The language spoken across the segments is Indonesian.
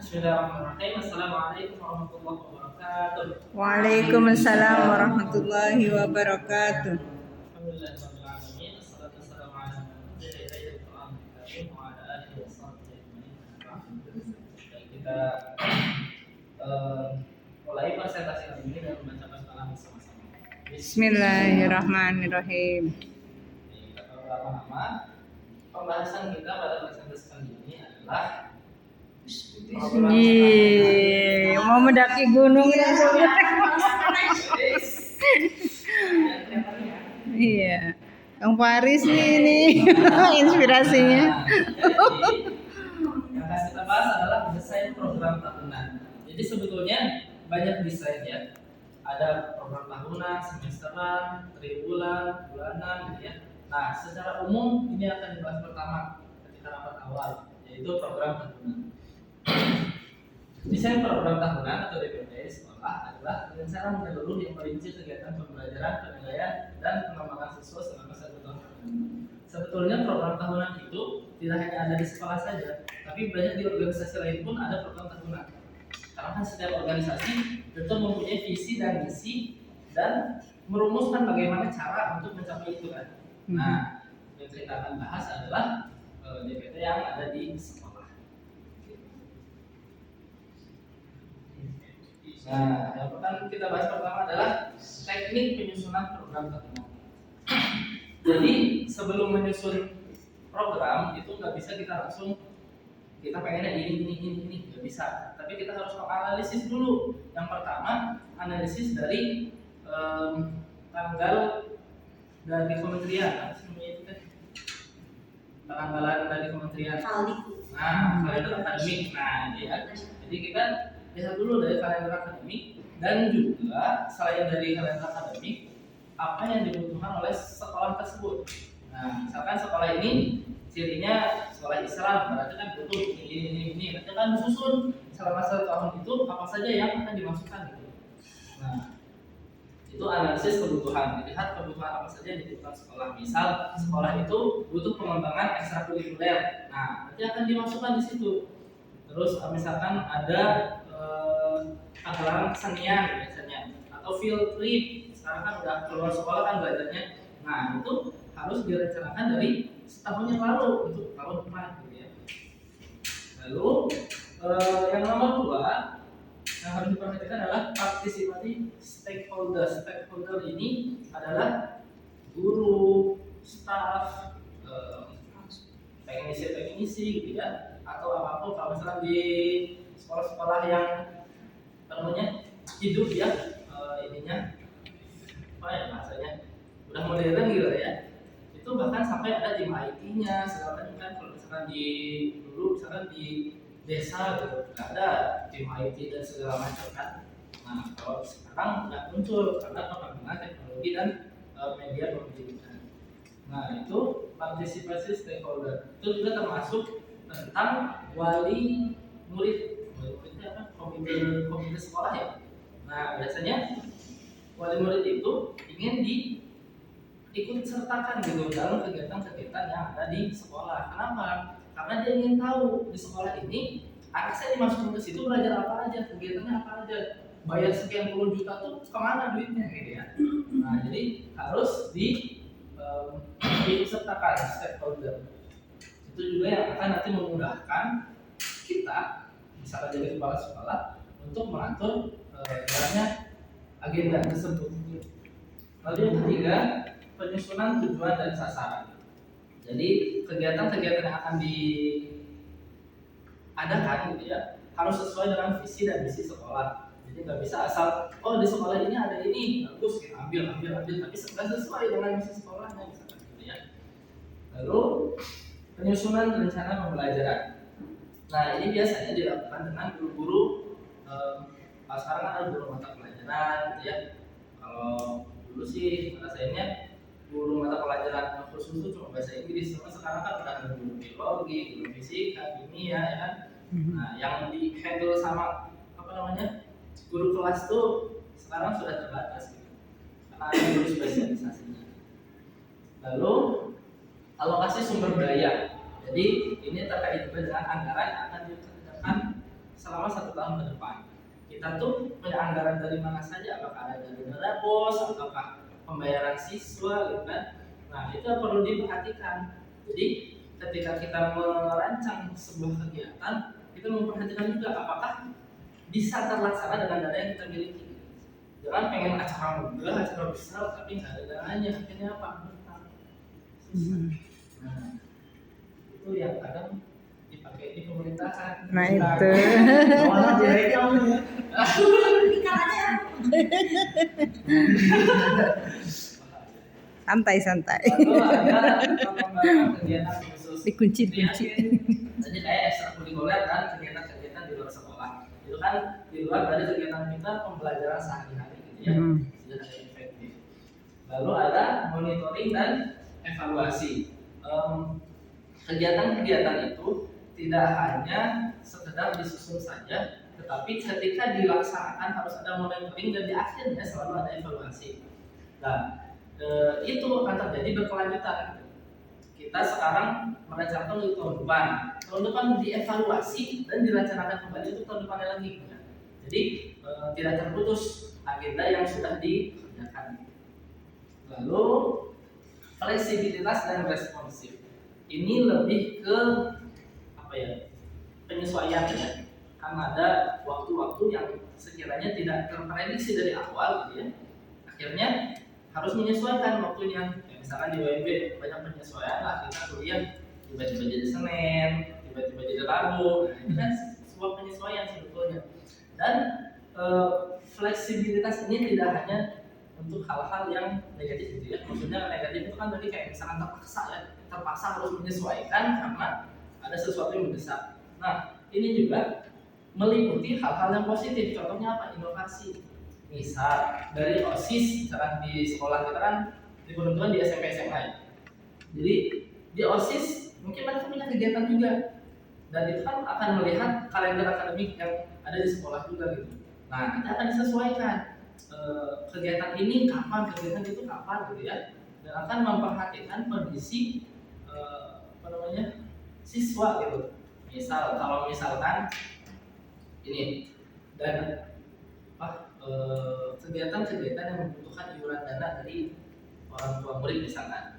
Bismillahirrahmanirrahim. Assalamualaikum warahmatullahi wabarakatuh. Waalaikumsalam warahmatullahi wabarakatuh. Alhamdulillahirrahmanirrahim. Assalatu wassalamu ala Rasulillah wa ala alihi wa sahbihi ajma'in. Kita mulai presentasi kali ini dengan membaca basmalah bersama-sama. Bismillahirrahmanirrahim. Kita pertama-tama pembahasan kita pada presentasi kali ini adalah Mau mendaki gunung ya Iya, Kang Faris nih ini inspirasinya. Yang kita bahas adalah desain program tahunan. Jadi sebetulnya banyak desain ya. Ada program tahunan, semesteran, triwulan, bulanan, gitu ya. Nah, secara umum ini akan dibahas pertama ketika rapat awal, yaitu program tahunan. Desain program tahunan atau DPT sekolah adalah rencana menyeluruh yang merinci kegiatan pembelajaran, penilaian, dan pengembangan siswa selama 1 tahun. Sebetulnya program tahunan itu tidak hanya ada di sekolah saja, tapi banyak di organisasi lain pun ada program tahunan. Karena kan setiap organisasi tentu mempunyai visi dan misi dan merumuskan bagaimana cara untuk mencapai itu kan. Nah, yang kita akan bahas adalah DPT yang ada di sekolah. Nah, yang pertama kita bahas pertama adalah teknik penyusunan program tahunan. Jadi sebelum menyusun program itu nggak bisa kita langsung kita pengennya ini nggak bisa. Tapi kita harus menganalisis dulu. Yang pertama analisis dari tanggal dari kementerian, tanggalan dari kementerian. Nah, kalender akademik. Nah, ya. Jadi kita lihat dulu dari kalender akademik dan juga selain dari kalender akademik apa yang dibutuhkan oleh sekolah tersebut. Nah, misalkan sekolah ini cirinya sekolah Islam, berarti kan butuh ini. Nanti kan disusun selama 1 tahun itu apa saja yang akan dimasukkan gitu. Nah, itu analisis kebutuhan. Dilihat kebutuhan apa saja yang dibutuhkan sekolah. Misal sekolah itu butuh pengembangan ekstrakurikuler. Nah, nanti akan dimasukkan di situ. Terus misalkan ada pagelaran kesenian biasanya atau field trip. Sekarang kan udah keluar sekolah kan belajarnya. Nah, itu harus direncanakan dari setahun yang lalu untuk tahun depan gitu ya. Lalu yang nomor 2 yang harus diperhatikan adalah partisipasi stakeholder. Stakeholder ini adalah guru, staf, teknisi gitu ya, atau apapun. Kalau misalnya di sekolah-sekolah yang namanya hidup ya, ininya apa ya bahasanya udah modern gitu ya, itu bahkan sampai ada tim IT-nya segala macam kan. Kalau misalkan dulu misalkan di desa gitu nggak ada tim IT dan segala macam kan. Nah, kalau sekarang nggak muncul karena perkembangan teknologi dan media pemberitaan. Nah, itu partisipasi stakeholder itu juga termasuk tentang wali murid. Muridnya apa? Komite sekolah ya. Nah, biasanya wali murid itu ingin ikut sertakan gitu dalam kegiatan-kegiatan yang ada di sekolah. Kenapa? Karena dia ingin tahu di sekolah ini anak saya dimasukin ke situ belajar apa aja, kegiatannya apa aja, bayar sekian puluh juta tuh kemana duitnya gitu ya. Nah, jadi harus diikutsertakan stakeholder. Itu juga yang akan nanti memudahkan kita misalnya jadi kepala sekolah untuk mengatur jalannya agenda tersebut. Lalu yang ketiga, penyusunan tujuan dan sasaran. Jadi kegiatan-kegiatan yang akan diadakan gitu ya harus sesuai dengan visi dan misi sekolah. Jadi nggak bisa asal di sekolah ini ada ini bagus kita ambil tapi nggak sesuai dengan misi sekolahnya misalkan gitu ya. Lalu penyusunan rencana pembelajaran. Nah, ini biasanya dilakukan dengan guru-guru. Sekarang kan ada guru mata pelajaran gitu ya. Kalau dulu sih rasainnya guru mata pelajaran khusus itu cuma bahasa Inggris. Cuma sekarang kan udah ada guru biologi, guru fisika, kimia ya kan. Nah, yang di handle sama apa namanya guru kelas tuh sekarang sudah terbatas gitu. Karena ada guru spesialisasinya. Lalu alokasi sumber daya. Jadi ini terkait juga dengan anggaran yang akan dikerjakan selama 1 tahun ke depan. Kita tuh punya anggaran dari mana saja, apakah ada dari dana bos, ataukah pembayaran siswa gitu kan. Nah itu perlu diperhatikan. Jadi ketika kita merancang sebuah kegiatan, kita memperhatikan juga apakah bisa terlaksana dengan dana yang kita miliki. Jangan pengen acara megah, acara besar, tapi nggak ada dananya, akhirnya apa? Susah. Nah, itu yang kadang dipakai di pemerintahan. Nah itu. Mana direkam ya? Santai. Lalu ada pengembangan kegiatan khusus. Dikunci. Jadi kayak ekstrakurikuler dan kegiatan-kegiatan di luar sekolah. Itu kan di luar dari kegiatan kita pembelajaran sehari-hari gitu ya. Sudah ada efektif. Lalu ada monitoring dan evaluasi. Kegiatan-kegiatan itu tidak hanya sekedar disusun saja, tetapi ketika dilaksanakan harus ada monitoring dan di akhirnya selalu ada evaluasi. Nah, itu akan terjadi berkelanjutan. Kita sekarang merancangkan untuk tahun depan dievaluasi dan direncanakan kembali untuk tahun depan lagi. Jadi tidak terputus agenda yang sudah dikerjakan. Lalu fleksibilitas dan responsif. Ini lebih ke penyesuaian ya. Karena ada waktu-waktu yang sekiranya tidak terprediksi dari awal gitu ya. Akhirnya harus menyesuaikan waktunya. Ya, misalkan di WMB banyak penyesuaian lah, kita kuliah tiba-tiba jadi Senin, tiba-tiba jadi Rabu. Nah, itu kan sebuah penyesuaian sebetulnya. Dan fleksibilitas ini tidak hanya untuk hal-hal yang negatif gitu ya. Maksudnya negatif itu kan tadi kayak misalkan terpaksa harus menyesuaikan karena ada sesuatu yang mendesak. Nah, ini juga meliputi hal-hal yang positif. Contohnya apa? Inovasi. Misal dari OSIS, misalkan di sekolah kita kan diperuntukkan di SMP SMA ya. Jadi di OSIS mungkin mereka punya kegiatan juga, dan itu kan akan melihat kalender akademik yang ada di sekolah juga gitu. Nah, kita akan disesuaikan kegiatan ini kapan, kegiatan itu kapan gitu ya, dan akan memperhatikan kondisi siswa gitu. Misal kalau misalkan ini dan kegiatan-kegiatan yang membutuhkan iuran dana dari orang tua murid misalkan,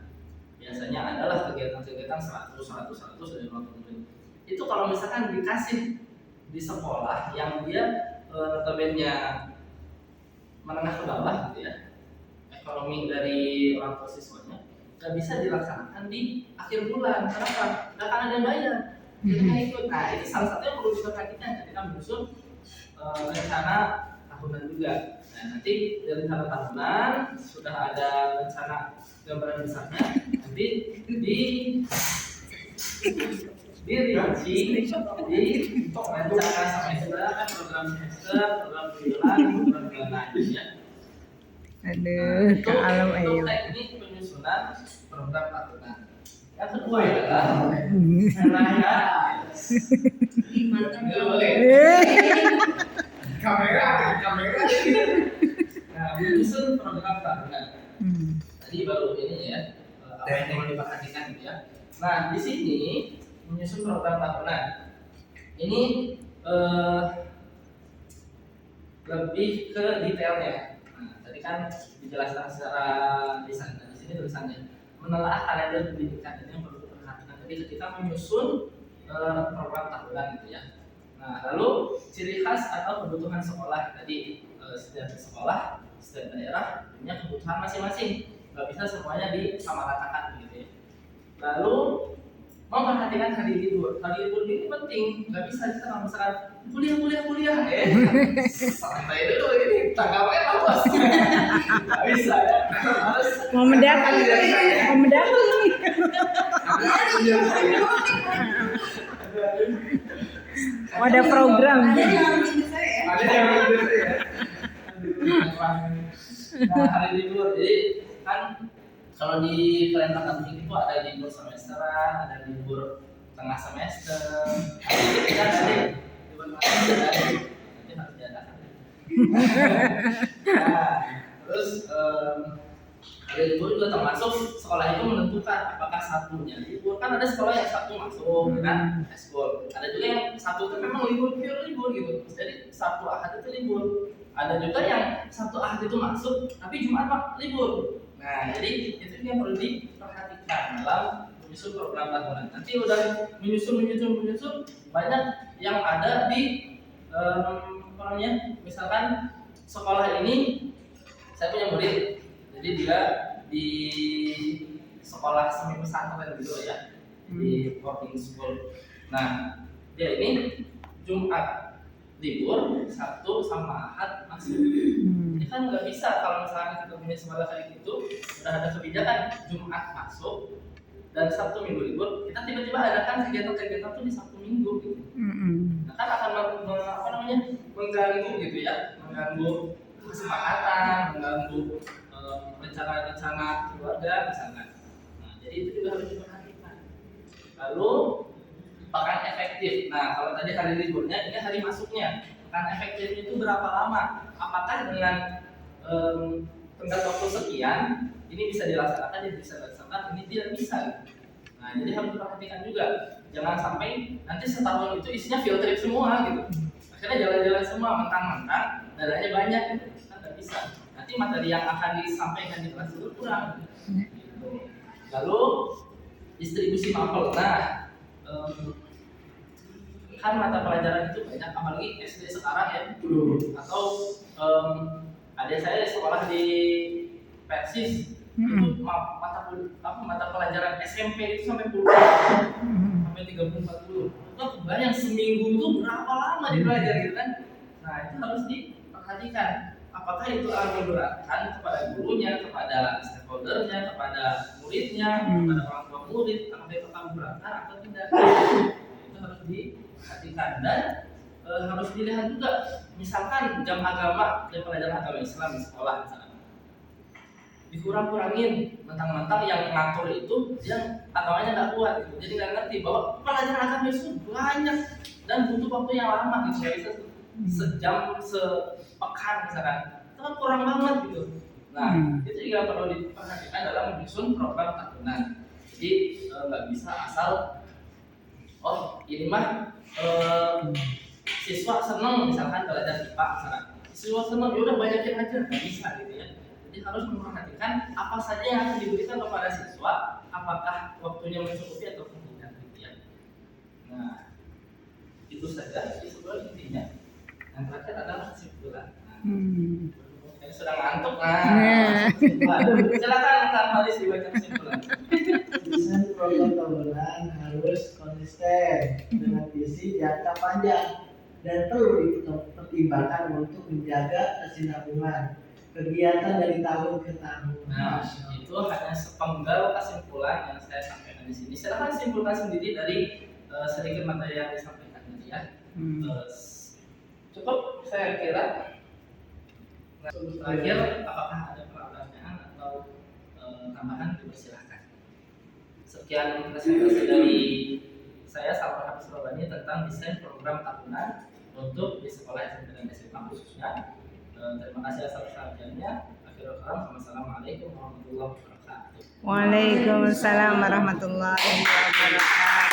biasanya adalah kegiatan-kegiatan 100 dari orang tua murid. Itu kalau misalkan dikasih di sekolah yang dia notabene menengah ke bawah gitu ya, ekonomi dari orang tua siswanya nggak bisa dilaksanakan di akhir bulan. Kenapa? Nggak akan ada yang bayar. Jadi ikut. Nah, ini salah satu yang perlu diperhatikan ketika menyusun rencana tahunan juga. Nah, nanti dari rencana tahunan sudah ada rencana gambaran besarnya, nanti dirinci di rencana semester, kan program semester, program bulan ya. Aduh, ke alam ayo. Teknik penyusunan program tahunan. Yang kedua adalah rangka. Kamera. Nah, menyusun program tahunan. Tadi baru ini ya, apa yang mau diperhatikan gitu ya. Nah, di sini menyusun program tahunan. Ini lebih ke detailnya. Nah, tadi kan dijelaskan secara lisan. Nah, di sini tulisannya menelaah kalender pendidikan, ini yang perlu diperhatikan. Jadi ketika menyusun program tahunan gitu ya. Nah, lalu ciri khas atau kebutuhan sekolah tadi, setiap sekolah, setiap daerah punya kebutuhan masing-masing. Nggak bisa semuanya disamaratakan gitu ya. Lalu memperhatikan hari libur. Hari libur ini penting. Nggak bisa kita kalau misalkan kuliah santai dulu ini tanggapannya awas. Nggak bisa ya. Harus Mau mendaki. Ada program. Ada yang gitu ya. Nah, hari libur, jadi kan kalau di kalender akademik itu ada libur semesteran, ada libur tengah semester. Jadi kita ada libur semester, nanti harus diadakan. Nah, terus Hari libur juga termasuk sekolah itu menentukan apakah Sabtunya libur. Kan ada sekolah yang Sabtu masuk, kan eskul. Ada juga yang Sabtu itu memang libur, pure libur gitu. Jadi Sabtu Ahad itu libur. Ada juga yang Sabtu Ahad itu masuk, tapi Jumat libur. Nah, jadi itu yang perlu diperhatikan dalam menyusun program tahunan. Nanti udah menyusun banyak yang ada di apa namanya? Misalkan sekolah ini saya punya murid, jadi dia di sekolah semi pesantren gitu ya, di boarding school. Nah, dia ini Jumat libur, Sabtu sama Ahad masuk. Ini kan nggak bisa kalau misalnya kita punya sekolah kayak gitu, udah ada kebijakan Jumat masuk dan Sabtu Minggu libur, kita tiba-tiba adakan kegiatan-kegiatan tuh di Sabtu Minggu gitu. Nah, kan akan apa namanya mengganggu gitu ya, mengganggu kesepakatan, mengganggu rencana-rencana keluarga misalkan. Nah, jadi itu juga harus diperhatikan. Lalu pekan efektif. Nah, kalau tadi hari liburnya, ini hari masuknya. Pekan efektifnya itu berapa lama? Apakah dengan tenggat waktu sekian ini bisa dilaksanakan, ini bisa dilaksanakan, ini tidak bisa. Nah, jadi harus diperhatikan juga. Jangan sampai nanti setahun itu isinya field trip semua gitu. Akhirnya jalan-jalan semua, mentang-mentang dananya banyak gitu. Kan nggak bisa. Nanti materi yang akan disampaikan di kelas itu kurang. Gitu. Lalu distribusi mapel. Nah, kan mata pelajaran itu banyak, apalagi SD sekarang ya, atau adik saya sekolah di Persis itu mata pelajaran SMP itu sampai puluhan, sampai 30-40. Itu kebayang seminggu itu berapa lama dipelajari gitu kan? Nah, itu harus diperhatikan. Apakah itu akan memberatkan kepada gurunya, kepada stakeholdernya, kepada muridnya, kepada orang tua murid, apakah itu akan memberatkan atau tidak? Itu harus diperhatikan dan harus dilihat juga. Misalkan jam agama dan pelajaran agama Islam di sekolah misalkan dikurang-kurangin, mentang-mentang yang ngatur itu yang agamanya nggak kuat gitu. Jadi nggak ngerti bahwa pelajaran agama itu banyak dan butuh waktu yang lama gitu. Nggak bisa sejam, sepekan misalkan, itu kan kurang banget gitu. Nah, itu juga perlu diperhatikan dalam menyusun program tahunan. Jadi nggak bisa asal oh ini mah siswa seneng misalkan belajar IPA misalkan, siswa seneng ya udah banyakin aja, nggak bisa gitu ya. Jadi harus memperhatikan apa saja yang akan diberikan kepada siswa, apakah waktunya mencukupi atau tidak gitu ya. Nah, itu saja kesimpulan intinya. Yang terakhir adalah kesimpulan. Nah, sudah ngantuk kesimpulan. Silakan Kang Halis dibaca kesimpulan. Desain program tahunan harus konsisten dengan visi jangka panjang dan perlu dipertimbangkan untuk menjaga kesinambungan kegiatan dari tahun ke tahun. Nah, itu hanya sepenggal kesimpulan yang saya sampaikan di sini. Silakan simpulkan sendiri dari sedikit materi yang disampaikan tadi ya. Cukup saya kira. Nah, terakhir, apakah ada pertanyaan atau tambahan? Dipersilahkan. Sekian presentasi dari saya Salman Hafiz Robani tentang desain program tahunan untuk di sekolah SMP dan SMA khususnya. Terima kasih atas perhatiannya. Akhirul kalam, wassalamualaikum warahmatullahi wabarakatuh. Waalaikumsalam warahmatullahi wabarakatuh.